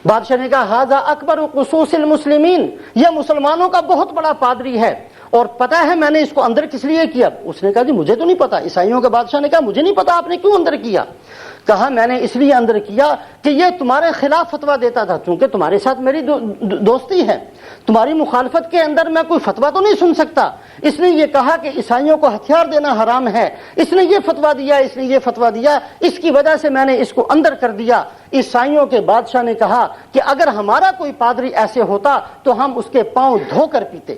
بادشاہ نے کہا ھذا اکبر خصوص المسلمین، یہ مسلمانوں کا بہت بڑا پادری ہے، اور پتہ ہے میں نے اس کو اندر کس لیے کیا؟ اس نے کہا جی مجھے تو نہیں پتا۔ عیسائیوں کے بادشاہ نے کہا مجھے نہیں پتا آپ نے کیوں اندر کیا؟ کہا میں نے اس لیے اندر کیا کہ یہ تمہارے خلاف فتویٰ دیتا تھا، چونکہ تمہارے ساتھ میری دوستی ہے، تمہاری مخالفت کے اندر میں کوئی فتویٰ تو نہیں سن سکتا۔ اس نے یہ کہا کہ عیسائیوں کو ہتھیار دینا حرام ہے، اس نے یہ فتویٰ دیا، اس نے یہ فتویٰ دیا، اس کی وجہ سے میں نے اس کو اندر کر دیا۔ عیسائیوں کے بادشاہ نے کہا کہ اگر ہمارا کوئی پادری ایسے ہوتا تو ہم اس کے پاؤں دھو کر پیتے۔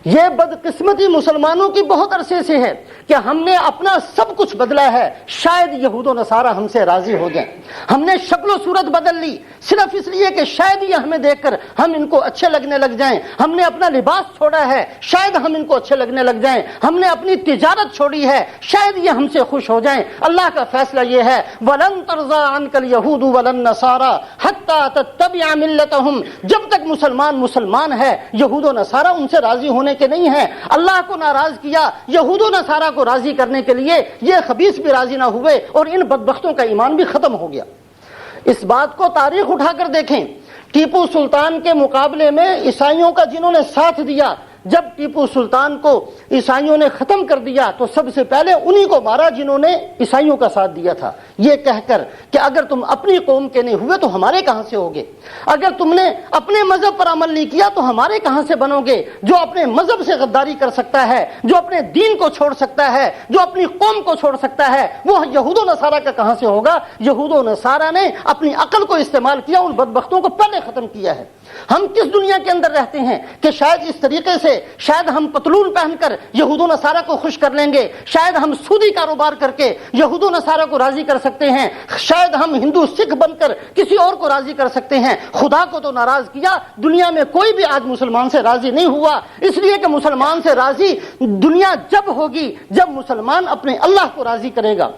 یہ بدقسمتی مسلمانوں کی بہت عرصے سے ہے کہ ہم نے اپنا سب کچھ بدلا ہے، شاید یہود و نصارہ ہم سے راضی ہو جائیں۔ ہم نے شکل و صورت بدل لی صرف اس لیے کہ شاید یہ ہمیں دیکھ کر ہم ان کو اچھے لگنے لگ جائیں۔ ہم نے اپنا لباس چھوڑا ہے، شاید ہم ان کو اچھے لگنے لگ جائیں۔ ہم نے اپنی تجارت چھوڑی ہے، شاید یہ ہم سے خوش ہو جائیں۔ اللہ کا فیصلہ یہ ہے وَلَن تَرْضَىٰ عَنْكَ الْيَهُودُ وَلَا النَّصَارَىٰ حَتَّىٰ تَتَّبِعَ مِلَّتَهُمْ، جب تک مسلمان ہے، یہود و نصارہ ان سے راضی ہونے کے نہیں ہیں۔ اللہ کو ناراض کیا، یہود و نصارہ کو راضی کرنے کے لیے یہ خبیث بھی راضی نہ ہوئے، اور ان بدبختوں کا ایمان بھی ختم ہو گیا۔ اس بات کو تاریخ اٹھا کر دیکھیں، ٹیپو سلطان کے مقابلے میں عیسائیوں کا جنہوں نے ساتھ دیا، جب ٹیپو سلطان کو عیسائیوں نے ختم کر دیا تو سب سے پہلے انہی کو مارا جنہوں نے عیسائیوں کا ساتھ دیا تھا، یہ کہہ کر کہ اگر تم اپنی قوم کے نہیں ہوئے تو ہمارے کہاں سے ہوگے، اگر تم نے اپنے مذہب پر عمل نہیں کیا تو ہمارے کہاں سے بنو گے۔ جو اپنے مذہب سے غداری کر سکتا ہے، جو اپنے دین کو چھوڑ سکتا ہے، جو اپنی قوم کو چھوڑ سکتا ہے، وہ یہود و نصارہ کا کہاں سے ہوگا۔ یہود و نصارہ نے اپنی عقل کو استعمال کیا، ان بدبختوں کو پہلے ختم کیا ہے۔ ہم کس دنیا کے اندر رہتے ہیں کہ شاید اس طریقے سے شاید ہم پتلون پہن کر یہود و نصارہ کو خوش کر لیں گے، شاید ہم سودی کاروبار کر کے یہود و نصارہ کو راضی کر سکتے ہیں، شاید ہم ہندو سکھ بن کر کسی اور کو راضی کر سکتے ہیں۔ خدا کو تو ناراض کیا، دنیا میں کوئی بھی آج مسلمان سے راضی نہیں ہوا، اس لیے کہ مسلمان سے راضی دنیا جب ہوگی جب مسلمان اپنے اللہ کو راضی کرے گا،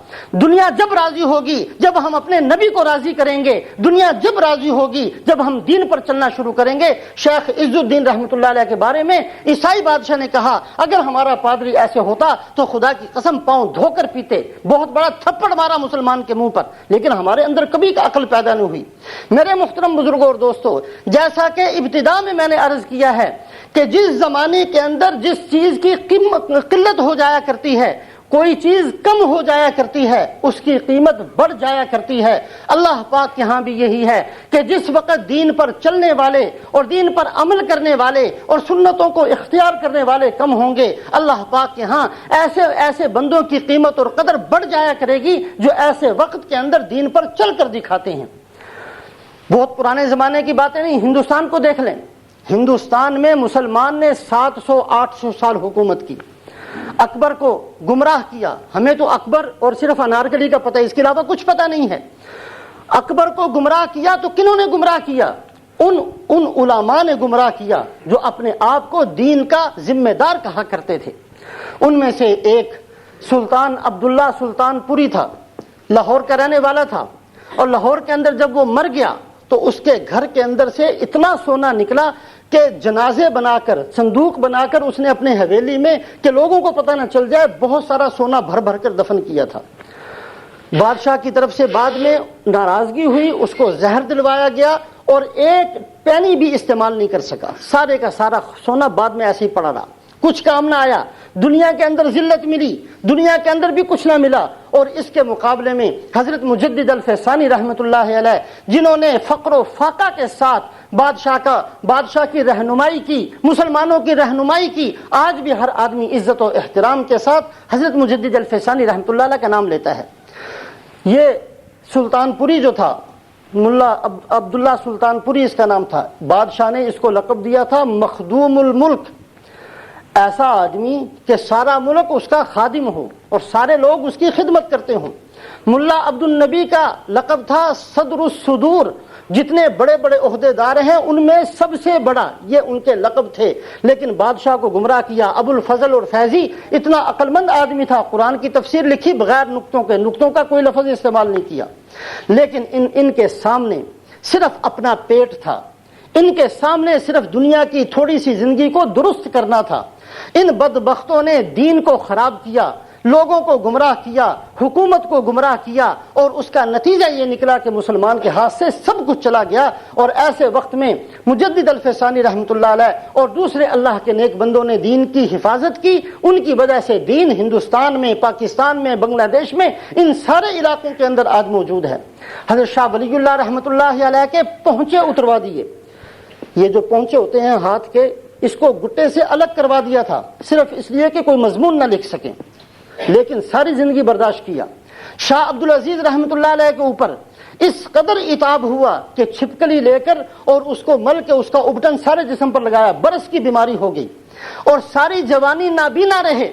دنیا جب راضی ہوگی جب ہم اپنے نبی کو راضی کریں گے، دنیا جب راضی ہوگی جب ہم دین پر چلنا شروع کریں گے۔ شیخ عز الدین رحمۃ اللہ علیہ کے بارے میں عیسائی بادشاہ نے کہا اگر ہمارا پادری ایسے ہوتا تو خدا کی قسم پاؤں دھو کر پیتے۔ بہت بڑا تھپڑ مارا مسلمان کے منہ پر، لیکن ہمارے اندر کبھی عقل پیدا نہیں ہوئی۔ میرے محترم بزرگوں اور دوستو، جیسا کہ ابتدا میں نے عرض کیا ہے کہ جس زمانے کے اندر جس چیز کی قلت ہو جایا کرتی ہے، کوئی چیز کم ہو جایا کرتی ہے، اس کی قیمت بڑھ جایا کرتی ہے۔ اللہ پاک کے ہاں بھی یہی ہے کہ جس وقت دین پر چلنے والے اور دین پر عمل کرنے والے اور سنتوں کو اختیار کرنے والے کم ہوں گے، اللہ پاک کے ہاں ایسے بندوں کی قیمت اور قدر بڑھ جایا کرے گی جو ایسے وقت کے اندر دین پر چل کر دکھاتے ہیں۔ بہت پرانے زمانے کی باتیں نہیں، ہندوستان کو دیکھ لیں۔ ہندوستان میں مسلمان نے 700-800 سال حکومت کی، اکبر کو گمراہ کیا۔ ہمیں تو اکبر اور صرف انارکلی کا پتہ ہے، اس کے علاوہ کچھ پتہ نہیں ہے۔ اکبر کو گمراہ کیا تو کنہوں نے گمراہ کیا؟ ان علماء نے گمراہ کیا جو اپنے آپ کو دین کا ذمہ دار کہا کرتے تھے۔ ان میں سے ایک سلطان عبداللہ سلطان پوری تھا، لاہور کا رہنے والا تھا، اور لاہور کے اندر جب وہ مر گیا تو اس کے گھر کے اندر سے اتنا سونا نکلا کہ جنازے بنا کر، صندوق بنا کر اس نے اپنے حویلی میں، کہ لوگوں کو پتہ نہ چل جائے، بہت سارا سونا بھر بھر کر دفن کیا تھا۔ بادشاہ کی طرف سے بعد میں ناراضگی ہوئی، اس کو زہر دلوایا گیا اور ایک پینی بھی استعمال نہیں کر سکا، سارے کا سارا سونا بعد میں ایسے ہی پڑا رہا، کچھ کام نہ آیا۔ دنیا کے اندر ذلت ملی، دنیا کے اندر بھی کچھ نہ ملا۔ اور اس کے مقابلے میں حضرت مجدد الفیسانی رحمۃ اللہ علیہ، جنہوں نے فقر و فاقہ کے ساتھ بادشاہ کی رہنمائی کی، مسلمانوں کی رہنمائی کی، آج بھی ہر آدمی عزت و احترام کے ساتھ حضرت مجدد الفیسانی رحمۃ اللہ علیہ کا نام لیتا ہے۔ یہ سلطان پوری جو تھا، ملا عبداللہ سلطان پوری اس کا نام تھا، بادشاہ نے اس کو لقب دیا تھا مخدوم الملک، ایسا آدمی کہ سارا ملک اس کا خادم ہو اور سارے لوگ اس کی خدمت کرتے ہوں۔ ملا عبد النبی کا لقب تھا صدر الصدور، جتنے بڑے بڑے عہدیدار ہیں ان میں سب سے بڑا یہ ان کے لقب تھے، لیکن بادشاہ کو گمراہ کیا۔ ابو الفضل اور فیضی اتنا عقل مند آدمی تھا، قرآن کی تفسیر لکھی بغیر نقطوں کا کوئی لفظ استعمال نہیں کیا، لیکن ان کے سامنے صرف اپنا پیٹ تھا، ان کے سامنے صرف دنیا کی تھوڑی سی زندگی کو درست کرنا تھا۔ ان بدبختوں نے دین کو خراب کیا، لوگوں کو گمراہ کیا، حکومت کو گمراہ کیا، اور اس کا نتیجہ یہ نکلا کہ مسلمان کے ہاتھ سے سب کچھ چلا گیا۔ اور ایسے وقت میں مجدد الفیسانی رحمۃ اللہ علیہ اور دوسرے اللہ کے نیک بندوں نے دین کی حفاظت کی، ان کی وجہ سے دین ہندوستان میں، پاکستان میں، بنگلہ دیش میں، ان سارے علاقوں کے اندر آج موجود ہے۔ حضرت شاہ ولی اللہ رحمۃ اللہ علیہ کے پہنچے اتروا دیے، یہ جو پہنچے ہوتے ہیں ہاتھ کے، اس کو گٹے سے الگ کروا دیا تھا، صرف اس لیے کہ کوئی مضمون نہ لکھ سکیں، لیکن ساری زندگی برداشت کیا۔ شاہ عبدالعزیز رحمۃ اللہ علیہ کے اوپر اس قدر عتاب ہوا کہ چھپکلی لے کر اور اس کو مل کے اس کا ابٹن سارے جسم پر لگایا، برس کی بیماری ہو گئی، اور ساری جوانی نابینا رہے،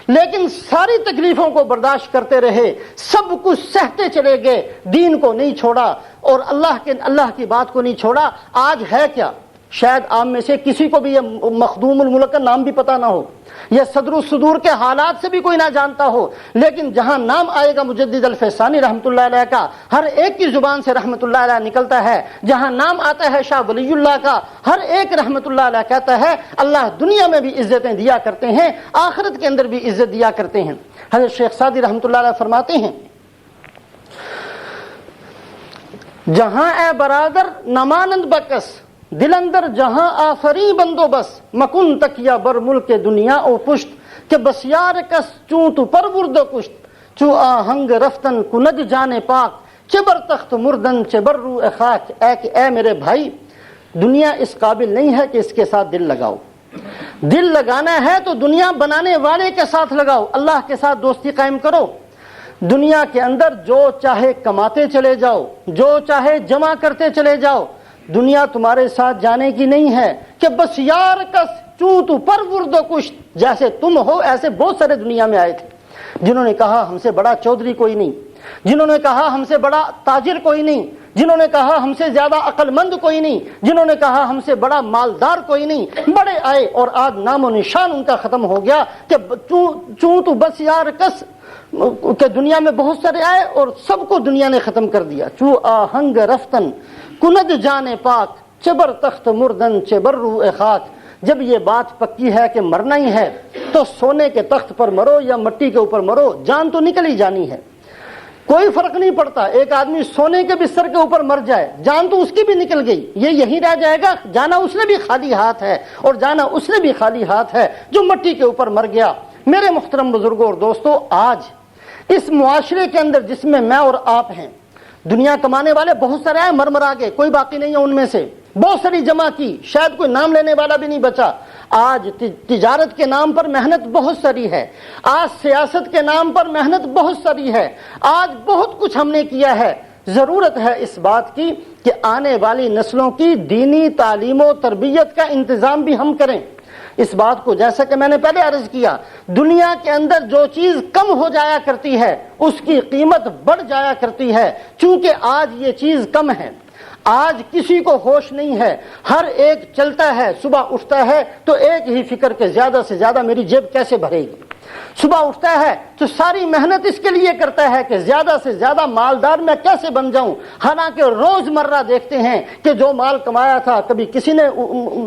لیکن ساری تکلیفوں کو برداشت کرتے رہے، سب کچھ سہتے چلے گئے، دین کو نہیں چھوڑا اور اللہ کی بات کو نہیں چھوڑا۔ آج ہے کیا؟ شاید عام میں سے کسی کو بھی یہ مخدوم الملک کا نام بھی پتہ نہ ہو، یا صدر الصدور کے حالات سے بھی کوئی نہ جانتا ہو، لیکن جہاں نام آئے گا مجدد الفیسانی رحمۃ اللہ علیہ کا، ہر ایک کی زبان سے رحمۃ اللہ علیہ نکلتا ہے۔ جہاں نام آتا ہے شاہ ولی اللہ کا، ہر ایک رحمۃ اللہ علیہ کہتا ہے اللہ دنیا میں بھی عزتیں دیا کرتے ہیں، آخرت کے اندر بھی عزت دیا کرتے ہیں۔ حضرت شیخ سعدی رحمۃ اللہ علیہ فرماتے ہیں، جہاں اے برادر نمانند بکس، دل اندر جہاں آفری بندوبس، مکن تکیا بر ملک دنیا او پشت، کہ بسیار کس چوں تو پرورد و کشت، چو آہنگ رفتن کند جانے پاک، چبر تخت مردن چبر روح خاک۔ اے میرے بھائی، دنیا اس قابل نہیں ہے کہ اس کے ساتھ دل لگاؤ، دل لگانا ہے تو دنیا بنانے والے کے ساتھ لگاؤ، اللہ کے ساتھ دوستی قائم کرو۔ دنیا کے اندر جو چاہے کماتے چلے جاؤ، جو چاہے جمع کرتے چلے جاؤ، دنیا تمہارے ساتھ جانے کی نہیں ہے کہ بس یار کس چوں تو پرورد و کشت، جیسے تم ہو ایسے بہت سارے دنیا میں آئے تھے، جنہوں نے کہا ہم سے بڑا چودھری کوئی نہیں، جنہوں نے کہا ہم سے بڑا تاجر کوئی نہیں، جنہوں نے کہا ہم سے زیادہ عقل مند کوئی نہیں، جنہوں نے کہا ہم سے بڑا مالدار کوئی نہیں، بڑے آئے اور آج نام و نشان ان کا ختم ہو گیا کہ چوں تو بس یار کس، کہ دنیا میں بہت سارے آئے اور سب کو دنیا نے ختم کر دیا۔ چو آہنگ رفتن کند جانے پاک، چبر تخت مردن چبر روح خاک۔ جب یہ بات پکی ہے کہ مرنا ہی ہے تو سونے کے تخت پر مرو یا مٹی کے اوپر مرو، جان تو نکل ہی جانی ہے، کوئی فرق نہیں پڑتا۔ ایک آدمی سونے کے بستر کے اوپر مر جائے، جان تو اس کی بھی نکل گئی، یہ یہیں رہ جائے گا، جانا اس نے بھی خالی ہاتھ ہے، اور جانا اس نے بھی خالی ہاتھ ہے جو مٹی کے اوپر مر گیا۔ میرے محترم بزرگوں اور دوستو، آج اس معاشرے کے اندر جس میں میں اور آپ ہیں، دنیا کمانے والے بہت سارے ہیں، مر مر آگے، کوئی باقی نہیں ہے ان میں سے، بہت ساری جمع کی، شاید کوئی نام لینے والا بھی نہیں بچا۔ آج تجارت کے نام پر محنت بہت ساری ہے، آج سیاست کے نام پر محنت بہت ساری ہے، آج بہت کچھ ہم نے کیا ہے۔ ضرورت ہے اس بات کی کہ آنے والی نسلوں کی دینی تعلیم و تربیت کا انتظام بھی ہم کریں۔ اس بات کو جیسا کہ میں نے پہلے عرض کیا، دنیا کے اندر جو چیز کم ہو جایا کرتی ہے اس کی قیمت بڑھ جایا کرتی ہے، چونکہ آج یہ چیز کم ہے، آج کسی کو ہوش نہیں ہے، ہر ایک چلتا ہے، صبح اٹھتا ہے تو ایک ہی فکر کہ زیادہ سے زیادہ میری جیب کیسے بھرے گی، صبح اٹھتا ہے تو ساری محنت اس کے لیے کرتا ہے کہ زیادہ سے زیادہ مالدار میں کیسے بن جاؤں، حالانکہ روز مرہ دیکھتے ہیں کہ جو مال کمایا تھا کبھی کسی نے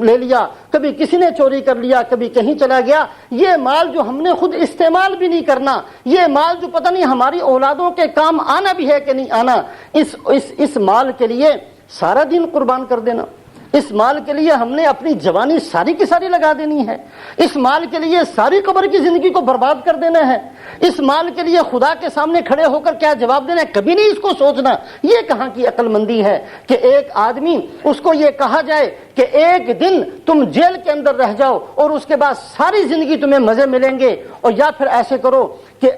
لے لیا، کبھی کسی نے چوری کر لیا، کبھی کہیں چلا گیا، یہ مال جو ہم نے خود استعمال بھی نہیں کرنا، یہ مال جو پتہ نہیں ہماری اولادوں کے کام آنا بھی ہے کہ نہیں آنا، اس مال کے لیے سارا دن قربان کر دینا، اس مال کے لیے ہم نے اپنی جوانی ساری کی ساری لگا دینی ہے، اس مال کے لیے ساری قبر کی زندگی کو برباد کر دینا ہے، اس مال کے لیے خدا کے سامنے کھڑے ہو کر کیا جواب دینا ہے، کبھی نہیں اس کو سوچنا۔ یہ کہاں کی عقل مندی ہے کہ ایک آدمی اس کو یہ کہا جائے کہ ایک دن تم جیل کے اندر رہ جاؤ اور اس کے بعد ساری زندگی تمہیں مزے ملیں گے، اور یا پھر ایسے کرو کہ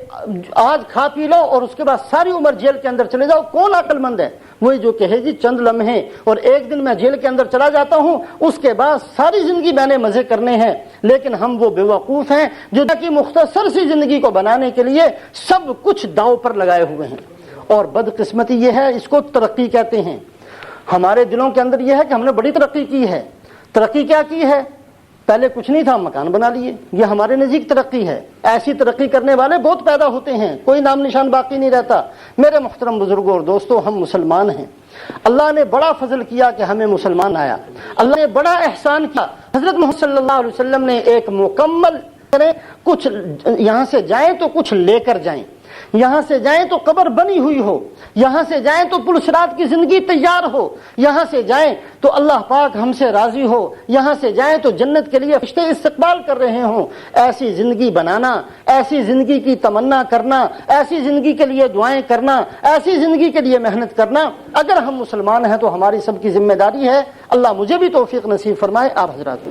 آج کھا پی لو اور اس کے بعد ساری عمر جیل کے اندر چلے جاؤ۔ کون عقل مند ہے؟ وہی جو کہے جی چند لمحے اور ایک دن میں جیل کے اندر چلا جاتا ہوں، اس کے بعد ساری زندگی میں نے مزے کرنے ہیں۔ لیکن ہم وہ بے وقوف ہیں جو کہ مختصر سی زندگی کو بنانے کے لیے سب کچھ داؤ پر لگائے ہوئے ہیں، اور بدقسمتی یہ ہے، اس کو ترقی کہتے ہیں۔ ہمارے دلوں کے اندر یہ ہے کہ ہم نے بڑی ترقی کی ہے۔ ترقی کیا کی ہے؟ پہلے کچھ نہیں تھا، مکان بنا لیے، یہ ہمارے نزدیک ترقی ہے۔ ایسی ترقی کرنے والے بہت پیدا ہوتے ہیں، کوئی نام نشان باقی نہیں رہتا۔ میرے محترم بزرگوں اور دوستوں، ہم مسلمان ہیں، اللہ نے بڑا فضل کیا کہ ہمیں مسلمان آیا، اللہ نے بڑا احسان کیا۔ حضرت محمد صلی اللہ علیہ وسلم نے ایک مکمل کچھ یہاں سے جائیں تو کچھ لے کر جائیں، یہاں سے جائیں تو قبر بنی ہوئی ہو، یہاں سے جائیں تو پل صراط کی زندگی تیار ہو، یہاں سے جائیں تو اللہ پاک ہم سے راضی ہو، یہاں سے جائیں تو جنت کے لیے فرشتے استقبال کر رہے ہوں۔ ایسی زندگی بنانا، ایسی زندگی کی تمنا کرنا، ایسی زندگی کے لیے دعائیں کرنا، ایسی زندگی کے لیے محنت کرنا، اگر ہم مسلمان ہیں تو ہماری سب کی ذمہ داری ہے۔ اللہ مجھے بھی توفیق نصیب فرمائے، آپ حضرات